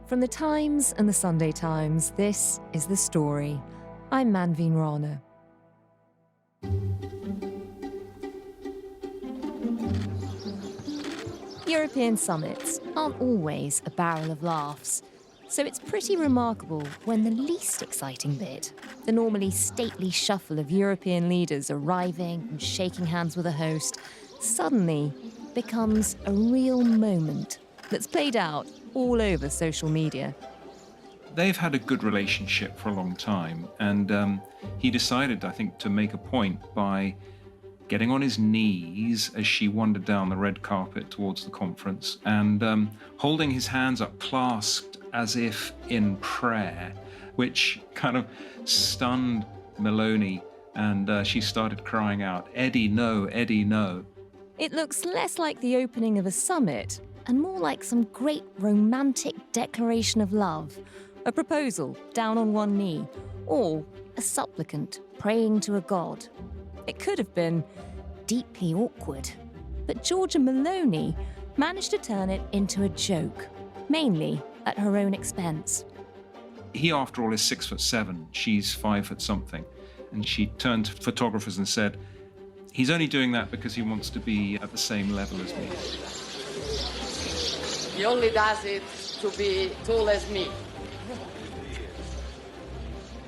From the Times and the Sunday Times, this is The Story. I'm Manveen Rana. European summits aren't always a barrel of laughs, so it's pretty remarkable when the least exciting bit, the normally stately shuffle of European leaders arriving and shaking hands with a host, suddenly becomes a real moment that's played out all over social media. They've had a good relationship for a long time, and he decided, I think, to make a point by getting on his knees as she wandered down the red carpet towards the conference and holding his hands up clasped as if in prayer, which kind of stunned Meloni, and she started crying out, "Eddie, no, Eddie, no." It looks less like the opening of a summit and more like some great romantic declaration of love, a proposal down on one knee, or a supplicant praying to a god. It could have been deeply awkward, but Giorgia Meloni managed to turn it into a joke, mainly at her own expense. He, after all, is 6'7", she's 5 foot something, and she turned to photographers and said, "He's only doing that because he wants to be at the same level as me." He only does it to be tall as me.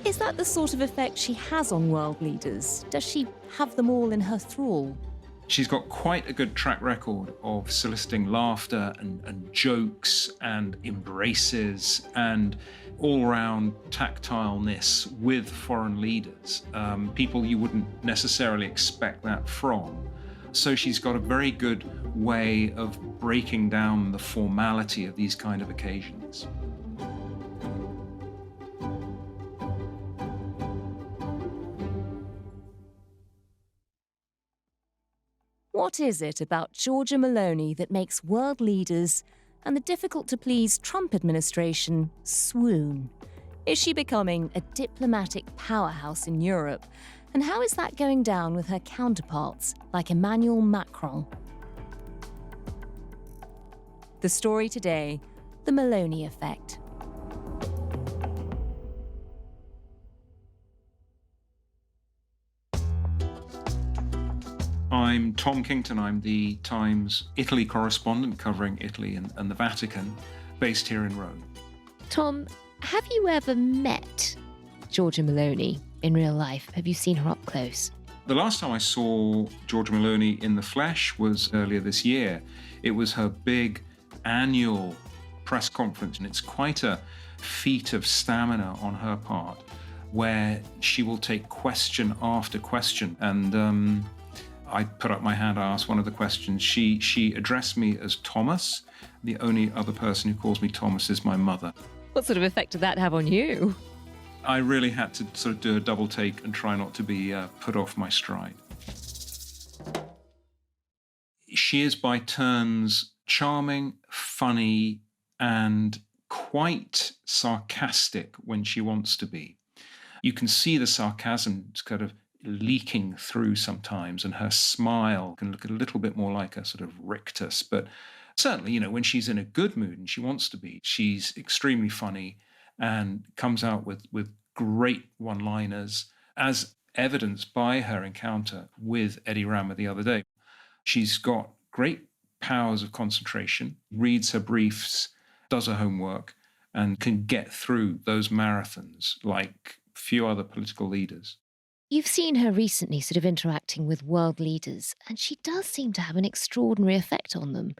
Is that the sort of effect she has on world leaders? Does she have them all in her thrall? She's got quite a good track record of soliciting laughter and jokes and embraces and all-round tactileness with foreign leaders, people you wouldn't necessarily expect that from. So she's got a very good way of breaking down the formality of these kind of occasions. What is it about Giorgia Meloni that makes world leaders and the difficult-to-please Trump administration swoon? Is she becoming a diplomatic powerhouse in Europe? And how is that going down with her counterparts like Emmanuel Macron? The story today, the Meloni effect. I'm Tom Kington. I'm the Times Italy correspondent covering Italy and the Vatican, based here in Rome. Tom, have you ever met Giorgia Meloni in real life? Have you seen her up close? The last time I saw Giorgia Meloni in the flesh was earlier this year. It was her big annual press conference, and it's quite a feat of stamina on her part, where she will take question after question. And I put up my hand, I asked one of the questions. She addressed me as Thomas. The only other person who calls me Thomas is my mother. What sort of effect did that have on you? I really had to sort of do a double take and try not to be put off my stride. She is by turns charming, funny, and quite sarcastic when she wants to be. You can see the sarcasm kind of leaking through sometimes, and her smile can look a little bit more like a sort of rictus. But certainly, you know, when she's in a good mood and she wants to be, she's extremely funny and comes out with great one-liners, as evidenced by her encounter with Eddie Rama the other day. She's got great powers of concentration, reads her briefs, does her homework, and can get through those marathons like few other political leaders. You've seen her recently sort of interacting with world leaders, and she does seem to have an extraordinary effect on them.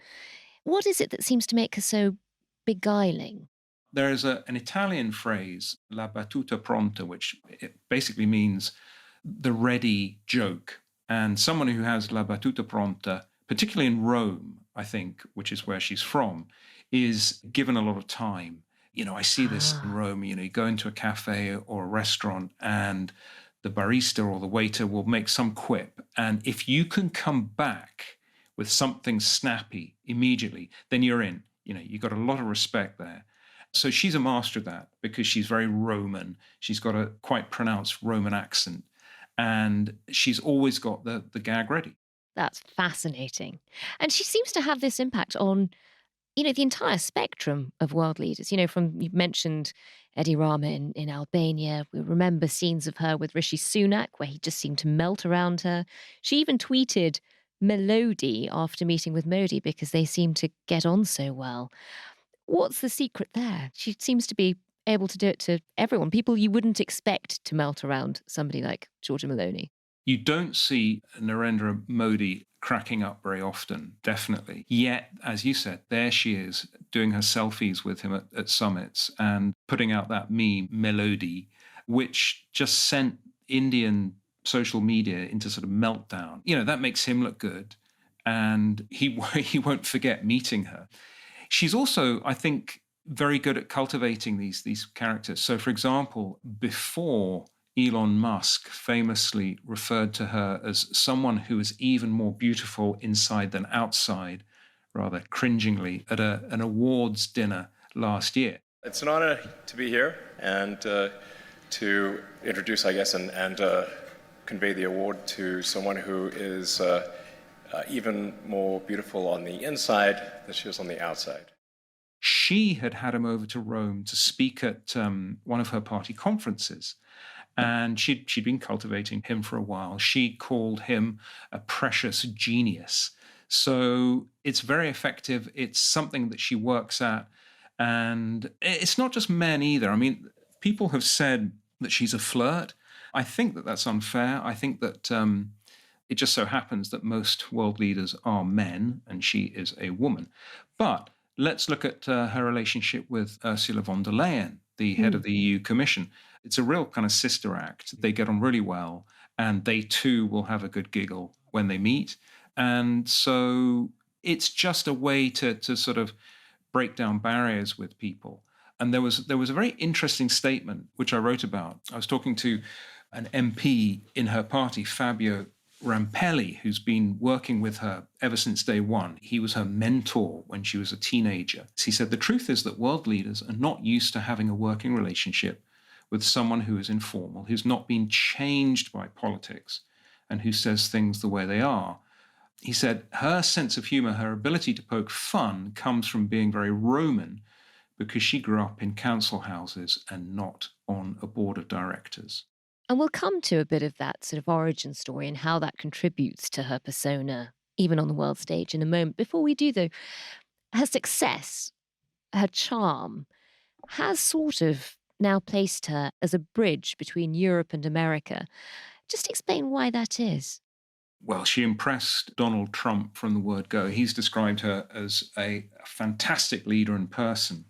What is it that seems to make her so beguiling? There is an Italian phrase, la battuta pronta, which it basically means the ready joke. And someone who has la battuta pronta, particularly in Rome, I think, which is where she's from, is given a lot of time. You know, I see this in Rome. You know, you go into a cafe or a restaurant and the barista or the waiter will make some quip. And if you can come back with something snappy immediately, then you're in. You know, you've got a lot of respect there. So she's a master of that because she's very Roman. She's got a quite pronounced Roman accent. And she's always got the gag ready. That's fascinating. And she seems to have this impact on the entire spectrum of world leaders, from, you mentioned Edi Rama in Albania. We remember scenes of her with Rishi Sunak, where he just seemed to melt around her. She even tweeted Melody after meeting with Modi because they seemed to get on so well. What's the secret there? She seems to be able to do it to everyone, people you wouldn't expect to melt around somebody like Giorgia Meloni. You don't see Narendra Modi cracking up very often, definitely. Yet, as you said, there she is doing her selfies with him at summits and putting out that meme, Melody, which just sent Indian social media into sort of meltdown. That makes him look good, and he won't forget meeting her. She's also, I think, very good at cultivating these characters. So, for example, before Elon Musk famously referred to her as someone who is even more beautiful inside than outside, rather cringingly, at an awards dinner last year. It's an honor to be here and to introduce, I guess, and convey the award to someone who is even more beautiful on the inside than she is on the outside. She had him over to Rome to speak at one of her party conferences. And she'd been cultivating him for a while. She called him a precious genius. So it's very effective. It's something that she works at. And it's not just men either. I mean, people have said that she's a flirt. I think that that's unfair. I think that it just so happens that most world leaders are men and she is a woman. But let's look at her relationship with Ursula von der Leyen, the head of the EU Commission. It's a real kind of sister act. They get on really well, and they too will have a good giggle when they meet. And so it's just a way to sort of break down barriers with people. And there was a very interesting statement, which I wrote about. I was talking to an MP in her party, Fabio Rampelli, who's been working with her ever since day one. He was her mentor when she was a teenager. He said, the truth is that world leaders are not used to having a working relationship with someone who is informal, who's not been changed by politics, and who says things the way they are. He said her sense of humor, her ability to poke fun comes from being very Roman because she grew up in council houses and not on a board of directors. And we'll come to a bit of that sort of origin story and how that contributes to her persona, even on the world stage, in a moment. Before we do, though, her success, her charm, has sort of now placed her as a bridge between Europe and America. Just explain why that is. Well, she impressed Donald Trump from the word go. He's described her as a fantastic leader in person.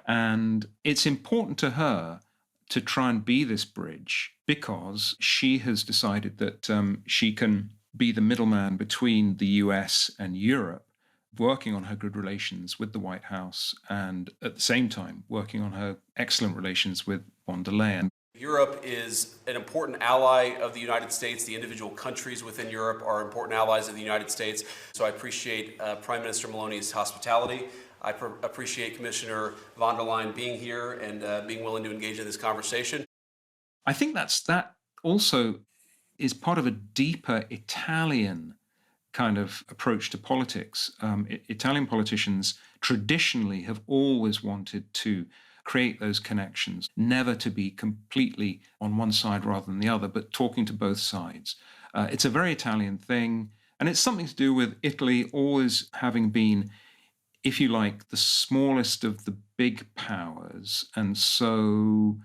And it's important to her to try and be this bridge because she has decided that she can be the middleman between the US and Europe, working on her good relations with the White House and at the same time working on her excellent relations with von der Leyen. Europe is an important ally of the United States. The individual countries within Europe are important allies of the United States. So I appreciate Prime Minister Meloni's hospitality. I appreciate Commissioner von der Leyen being here and being willing to engage in this conversation. I think that also is part of a deeper Italian kind of approach to politics. Italian politicians traditionally have always wanted to create those connections, never to be completely on one side rather than the other, but talking to both sides. It's a very Italian thing, and it's something to do with Italy always having been, if you like, the smallest of the big powers, and so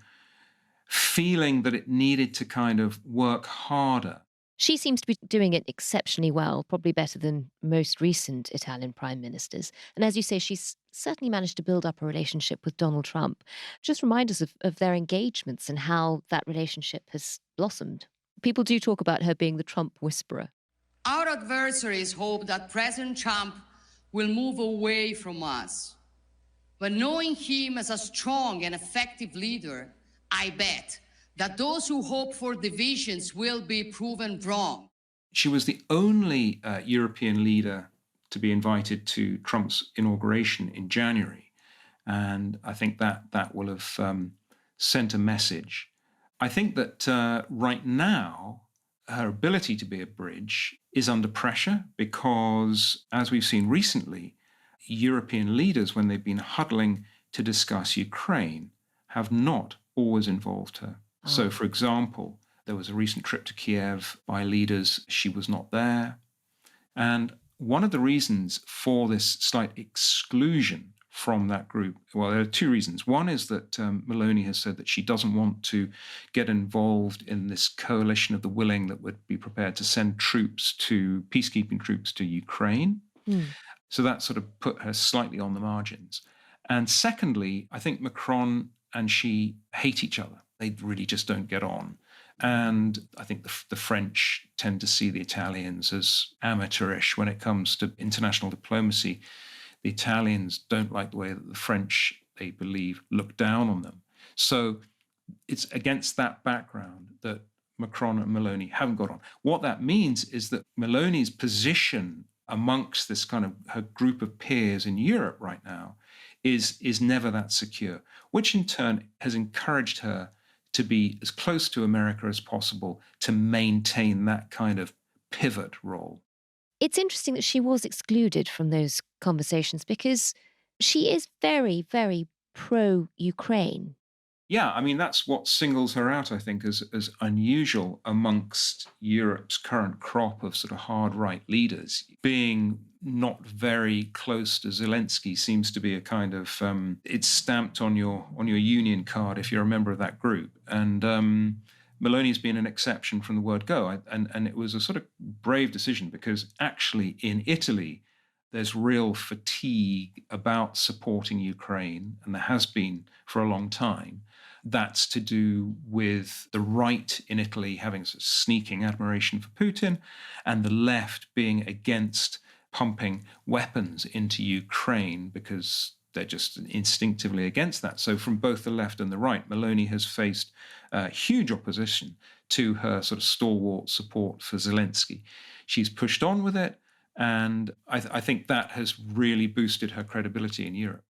feeling that it needed to kind of work harder. She seems to be doing it exceptionally well, probably better than most recent Italian prime ministers. And as you say, she's certainly managed to build up a relationship with Donald Trump. Just remind us of their engagements and how that relationship has blossomed. People do talk about her being the Trump whisperer. Our adversaries hope that President Trump will move away from us. But knowing him as a strong and effective leader, I bet that those who hope for divisions will be proven wrong. She was the only European leader to be invited to Trump's inauguration in January. And I think that will have sent a message. I think that right now, her ability to be a bridge is under pressure because, as we've seen recently, European leaders, when they've been huddling to discuss Ukraine, have not always involved her. So, for example, there was a recent trip to Kiev by leaders. She was not there. And one of the reasons for this slight exclusion from that group, well, there are two reasons. One is that Meloni has said that she doesn't want to get involved in this coalition of the willing that would be prepared to send peacekeeping troops to Ukraine. So that sort of put her slightly on the margins. And secondly, I think Macron and she hate each other. They really just don't get on. And I think the French tend to see the Italians as amateurish when it comes to international diplomacy. The Italians don't like the way that the French, they believe, look down on them. So it's against that background that Macron and Meloni haven't got on. What that means is that Meloni's position amongst this kind of her group of peers in Europe right now is never that secure, which in turn has encouraged her to be as close to America as possible to maintain that kind of pivot role. It's interesting that she was excluded from those conversations because she is very, very pro-Ukraine. Yeah, I mean, that's what singles her out, I think, as unusual amongst Europe's current crop of sort of hard right leaders. Being not very close to Zelensky seems to be a kind of, it's stamped on your union card if you're a member of that group. And Meloni's been an exception from the word go. And it was a sort of brave decision because actually in Italy, there's real fatigue about supporting Ukraine, and there has been for a long time. That's to do with the right in Italy having a sort of sneaking admiration for Putin and the left being against pumping weapons into Ukraine because they're just instinctively against that. So from both the left and the right, Meloni has faced huge opposition to her sort of stalwart support for Zelensky. She's pushed on with it, and I think that has really boosted her credibility in Europe.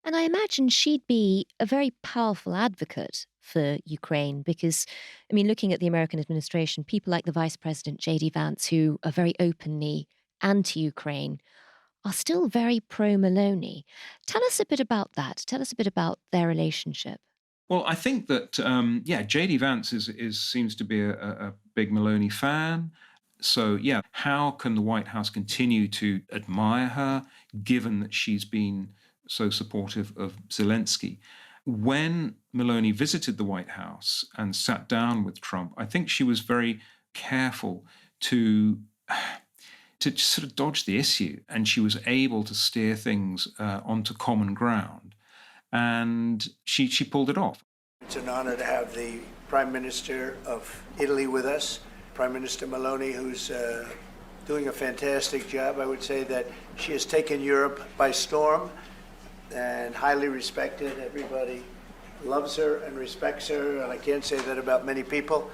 And I imagine she'd be a very powerful advocate for Ukraine because, I mean, looking at the American administration, people like the Vice President, J.D. Vance, who are very openly anti-Ukraine, are still very pro-Meloni. Tell us a bit about that. Tell us a bit about their relationship. Well, I think that, J.D. Vance seems to be a big Meloni fan. So, yeah, how can the White House continue to admire her, given that she's been so supportive of Zelensky? When Meloni visited the White House and sat down with Trump, I think she was very careful to sort of dodge the issue, and she was able to steer things onto common ground, and she pulled it off. It's an honor to have the Prime Minister of Italy with us, Prime Minister Meloni, who's doing a fantastic job. I would say that she has taken Europe by storm and highly respected. Everybody loves her and respects her, and I can't say that about many people.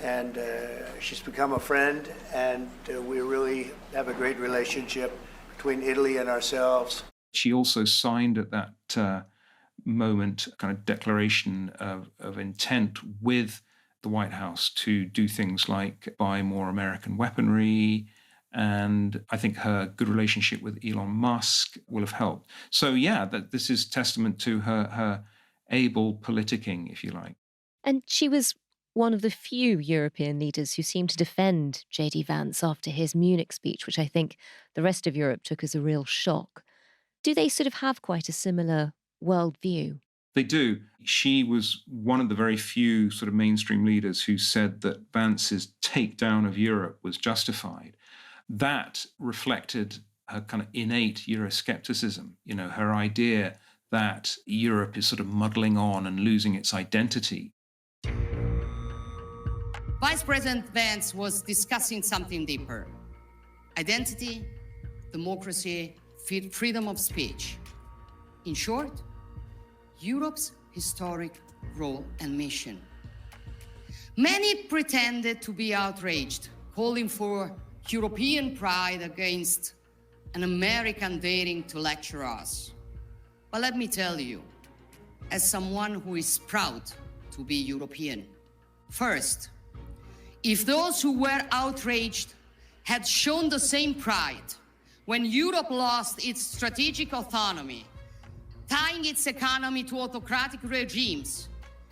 And she's become a friend, and we really have a great relationship between Italy and ourselves. She also signed at that moment a kind of declaration of intent with the White House to do things like buy more American weaponry. And I think her good relationship with Elon Musk will have helped. So, yeah, that this is testament to her able politicking, if you like. And she was one of the few European leaders who seemed to defend J.D. Vance after his Munich speech, which I think the rest of Europe took as a real shock. Do they sort of have quite a similar worldview? They do. She was one of the very few sort of mainstream leaders who said that Vance's takedown of Europe was justified. That reflected her kind of innate Euroscepticism, her idea that Europe is sort of muddling on and losing its identity. Vice President Vance was discussing something deeper: identity, democracy, freedom of speech. In short, Europe's historic role and mission. Many pretended to be outraged, calling for European pride against an American daring to lecture us. But let me tell you, as someone who is proud to be European, first, if those who were outraged had shown the same pride, when Europe lost its strategic autonomy, tying its economy to autocratic regimes,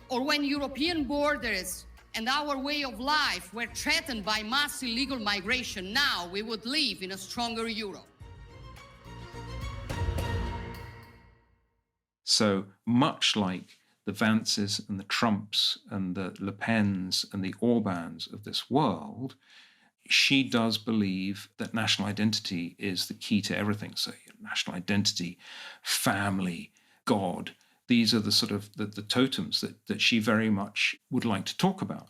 or when European borders and our way of life were threatened by mass illegal migration, now we would live in a stronger Europe. So much like the Vances and the Trumps and the Le Pens and the Orbans of this world, she does believe that national identity is the key to everything. So national identity, family, God, these are the sort of the totems that she very much would like to talk about.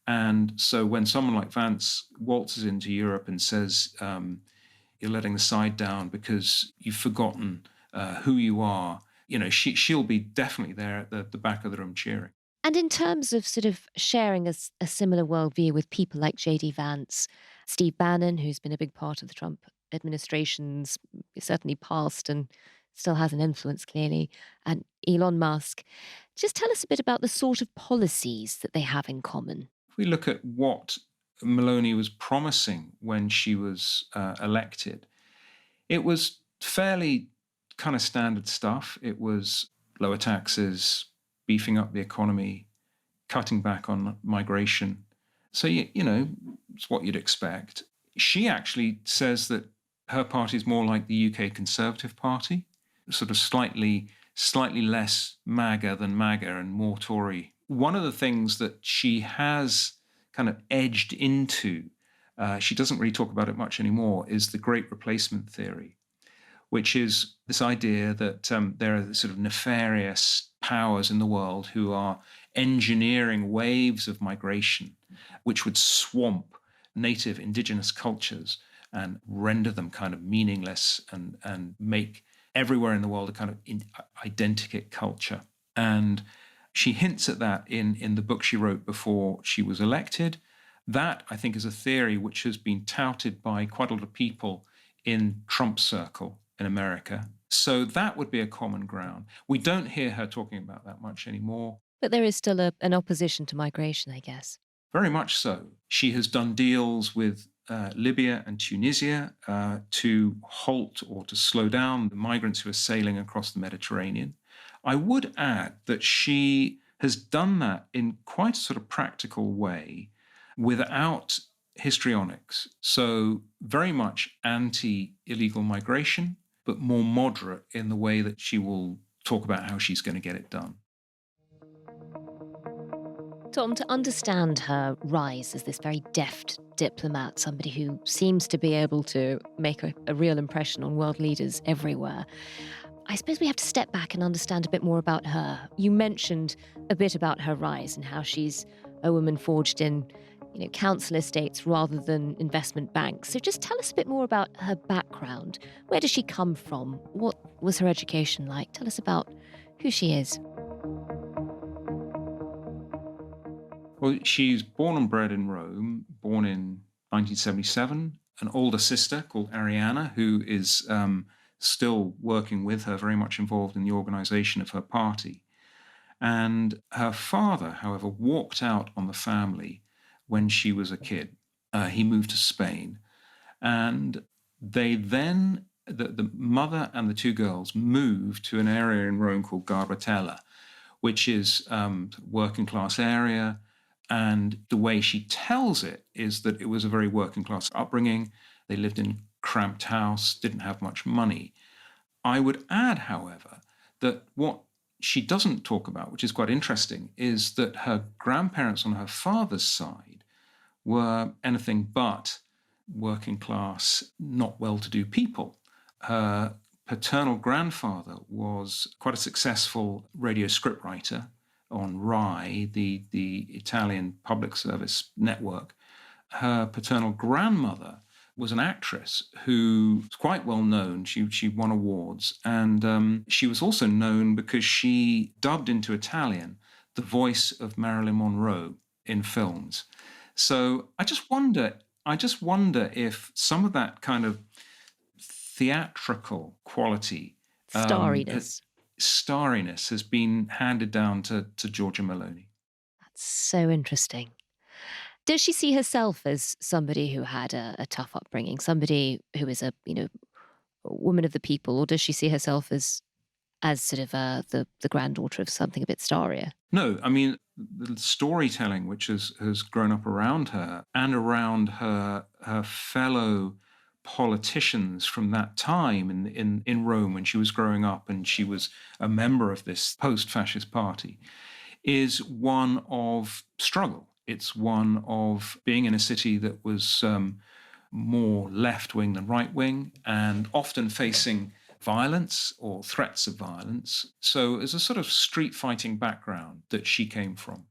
And so when someone like Vance waltzes into Europe and says, you're letting the side down because you've forgotten who you are, you know, she'll be definitely there at the back of the room cheering. And in terms of sort of sharing a similar worldview with people like J.D. Vance, Steve Bannon, who's been a big part of the Trump administration's certainly past and still has an influence clearly, and Elon Musk, just tell us a bit about the sort of policies that they have in common. If we look at what Meloni was promising when she was elected, it was fairly kind of standard stuff. It was lower taxes, beefing up the economy, cutting back on migration. So, you know, it's what you'd expect. She actually says that her party is more like the UK Conservative Party, sort of slightly less MAGA than MAGA and more Tory. One of the things that she has kind of edged into, she doesn't really talk about it much anymore, is the Great Replacement theory, which is this idea that there are sort of nefarious powers in the world who are engineering waves of migration which would swamp native indigenous cultures and render them kind of meaningless and make everywhere in the world a kind of identikit culture. And she hints at that in the book she wrote before she was elected. That, I think, is a theory which has been touted by quite a lot of people in Trump's circle in America. So that would be a common ground. We don't hear her talking about that much anymore. But there is still an opposition to migration, I guess. Very much so. She has done deals with Libya and Tunisia to halt or to slow down the migrants who are sailing across the Mediterranean. I would add that she has done that in quite a sort of practical way without histrionics. So very much anti-illegal migration, but more moderate in the way that she will talk about how she's going to get it done. Tom, to understand her rise as this very deft diplomat, somebody who seems to be able to make a real impression on world leaders everywhere, I suppose we have to step back and understand a bit more about her. You mentioned a bit about her rise and how she's a woman forged in, you know, council estates rather than investment banks. So just tell us a bit more about her background. Where does she come from? What was her education like? Tell us about who she is. Well, she's born and bred in Rome, born in 1977, an older sister called Arianna, who is still working with her, very much involved in the organization of her party. And her father, however, walked out on the family when she was a kid. He moved to Spain. And they then, the mother and the two girls, moved to an area in Rome called Garbatella, which is a working class area. And the way she tells it is that it was a very working class upbringing. They lived in a cramped house, didn't have much money. I would add, however, that what she doesn't talk about, which is quite interesting, is that her grandparents on her father's side were anything but working class, not well-to-do people. Her paternal grandfather was quite a successful radio scriptwriter on Rai, the Italian public service network. Her paternal grandmother was an actress who was quite well known. She won awards. And she was also known because she dubbed into Italian the voice of Marilyn Monroe in films. So I just wonder if some of that kind of theatrical quality, starriness has been handed down to Giorgia Meloni. That's so interesting. Does she see herself as somebody who had a tough upbringing, somebody who is a woman of the people, or does she see herself as sort of the granddaughter of something a bit starrier? No, I mean, the storytelling which has grown up around her and around her fellow politicians from that time in Rome when she was growing up and she was a member of this post-fascist party is one of struggle. It's one of being in a city that was more left-wing than right-wing and often facing violence or threats of violence. So there's a sort of street fighting background that she came from.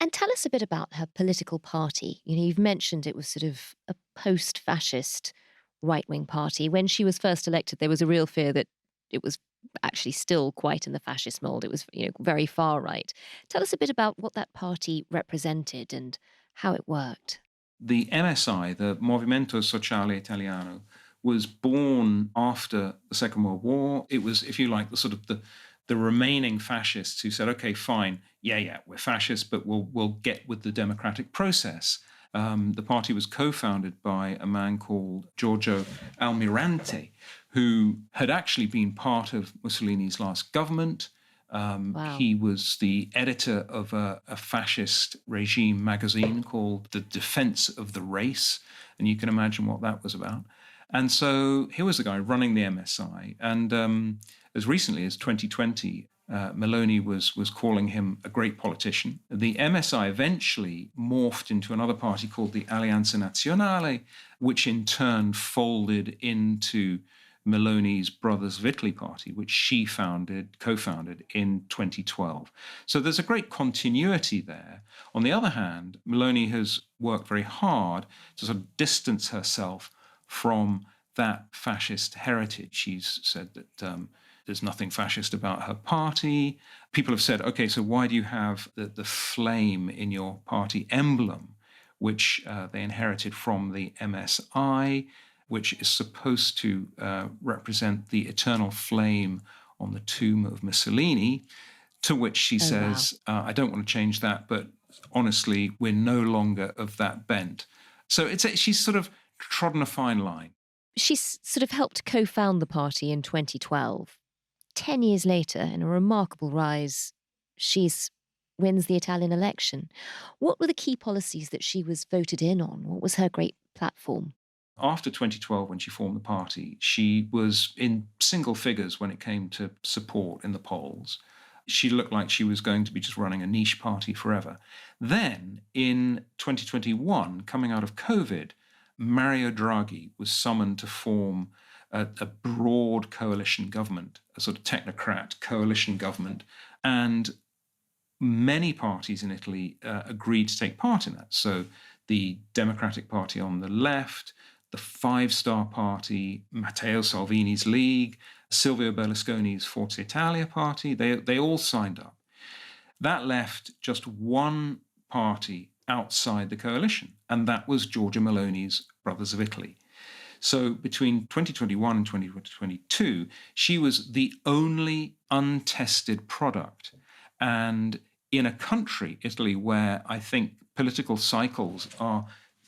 And tell us a bit about her political party. You've mentioned it was sort of a post-fascist right-wing party. When she was first elected, there was a real fear that it was actually still quite in the fascist mold. It was, very far right. Tell us a bit about what that party represented and how it worked. The MSI, the Movimento Sociale Italiano, was born after the Second World War. It was, if you like, the remaining fascists who said, okay, fine, yeah, we're fascists, but we'll get with the democratic process. The party was co-founded by a man called Giorgio Almirante, who had actually been part of Mussolini's last government. Wow. He was the editor of a fascist regime magazine called The Defense of the Race, and you can imagine what that was about. And so here was the guy running the MSI, and as recently as 2020, Meloni was calling him a great politician. The MSI eventually morphed into another party called the Alleanza Nazionale, which in turn folded into Meloni's Brothers of Italy party, which she co-founded in 2012. So there's a great continuity there. On the other hand, Meloni has worked very hard to sort of distance herself from that fascist heritage. She's said that there's nothing fascist about her party. People have said, okay, so why do you have the flame in your party emblem, which they inherited from the MSI, which is supposed to represent the eternal flame on the tomb of Mussolini, to which she says, wow. I don't want to change that, but honestly, we're no longer of that bent. So she's sort of trodden a fine line. She's sort of helped co-found the party in 2012. 10 years later, in a remarkable rise, she wins the Italian election. What were the key policies that she was voted in on? What was her great platform? After 2012, when she formed the party, she was in single figures when it came to support in the polls. She looked like she was going to be just running a niche party forever. Then, in 2021, coming out of COVID, Mario Draghi was summoned to form a broad coalition government, a sort of technocrat coalition government. And many parties in Italy agreed to take part in that. So the Democratic Party on the left, the Five Star Party, Matteo Salvini's League, Silvio Berlusconi's Forza Italia party, they all signed up. That left just one party outside the coalition, and that was Giorgia Meloni's Brothers of Italy. So between 2021 and 2022, she was the only untested product. And in a country, Italy, where I think political cycles are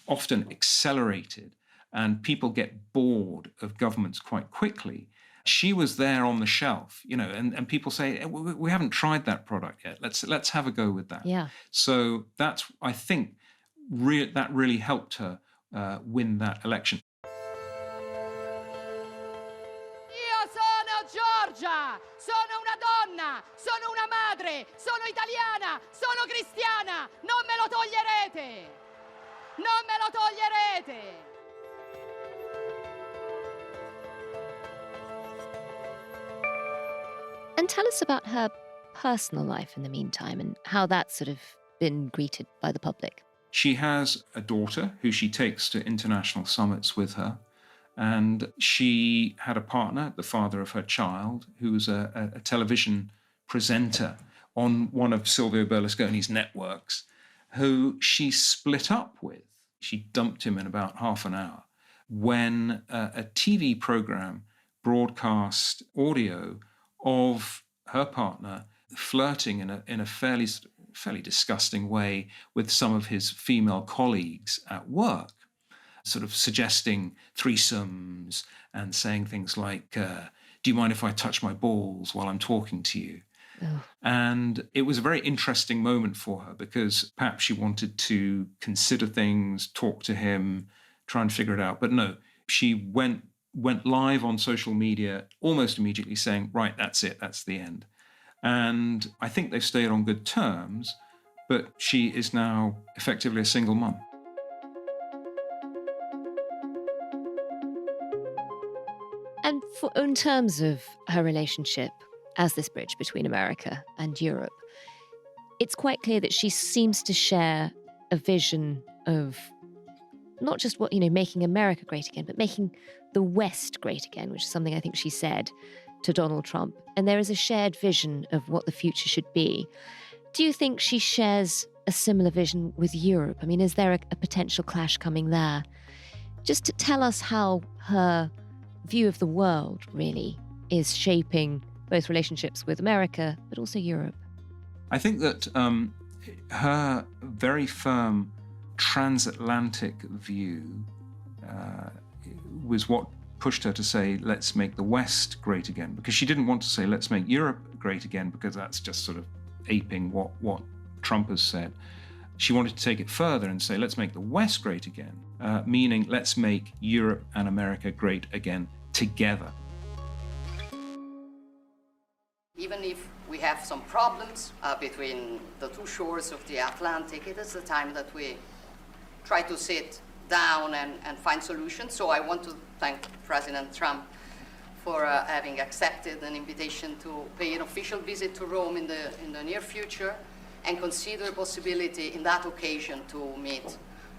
often accelerated and people get bored of governments quite quickly, she was there on the shelf, and people say, we haven't tried that product yet. Let's have a go with that. Yeah. So that's, I think, that really helped her win that election. Io sono Giorgia, sono una donna, sono una madre, sono italiana, sono cristiana. Non me lo toglierete. Non me lo toglierete. And tell us about her personal life in the meantime and how that's sort of been greeted by the public. She has a daughter who she takes to international summits with her. And she had a partner, the father of her child, who was a television presenter on one of Silvio Berlusconi's networks, who she split up with. She dumped him in about half an hour when a TV program broadcast audio of her partner flirting in a fairly disgusting way with some of his female colleagues at work. sort of suggesting threesomes and saying things like, do you mind if I touch my balls while I'm talking to you? Oh. And it was a very interesting moment for her because perhaps she wanted to consider things, talk to him, try and figure it out. But no, she went live on social media almost immediately saying, right, that's it, that's the end. And I think they've stayed on good terms, but she is now effectively a single mum. And in terms of her relationship as this bridge between America and Europe, it's quite clear that she seems to share a vision of not just making America great again, but making the West great again, which is something I think she said to Donald Trump. And there is a shared vision of what the future should be. Do you think she shares a similar vision with Europe? I mean, is there a potential clash coming there? Just to tell us how her view of the world really is shaping both relationships with America, but also Europe. I think that her very firm transatlantic view was what pushed her to say, let's make the West great again, because she didn't want to say, let's make Europe great again, because that's just sort of aping what Trump has said. She wanted to take it further and say, let's make the West great again, meaning let's make Europe and America great again together. Even if we have some problems between the two shores of the Atlantic, it is the time that we try to sit down and find solutions. So I want to thank President Trump for having accepted an invitation to pay an official visit to Rome in the near future, and consider possibility in that occasion to meet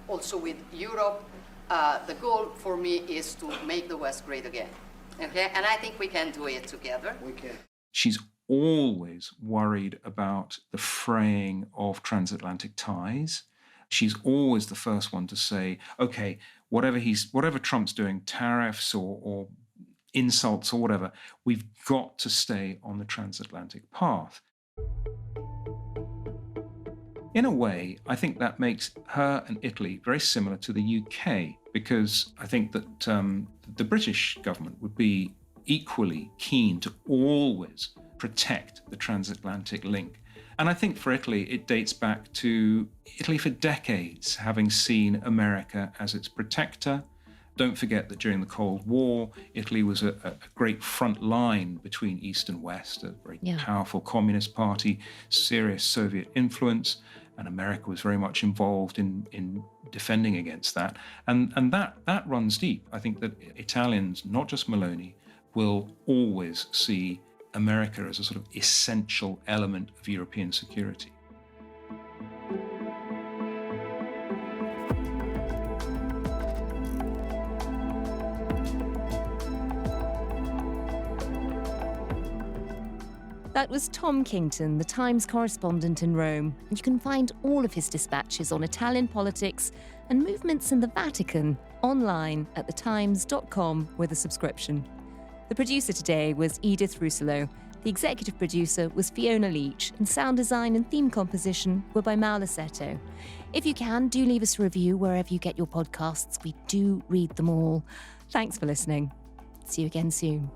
also with Europe. The goal for me is to make the West great again. Okay, and I think we can do it together. We can. She's always worried about the fraying of transatlantic ties. She's always the first one to say, okay, whatever Trump's doing, tariffs or insults or whatever, we've got to stay on the transatlantic path. In a way, I think that makes her and Italy very similar to the UK, because I think that the British government would be equally keen to always protect the transatlantic link. And I think for Italy, it dates back to Italy for decades, having seen America as its protector. Don't forget that during the Cold War, Italy was a great front line between East and West, a very powerful communist party, serious Soviet influence, and America was very much involved in defending against that. And that runs deep. I think that Italians, not just Meloni, will always see America as a sort of essential element of European security. That was Tom Kington, the Times correspondent in Rome. And you can find all of his dispatches on Italian politics and movements in the Vatican online at thetimes.com with a subscription. The producer today was Edith Rousselot. The executive producer was Fiona Leach, and sound design and theme composition were by Mal Lassetto. If you can, do leave us a review wherever you get your podcasts. We do read them all. Thanks for listening. See you again soon.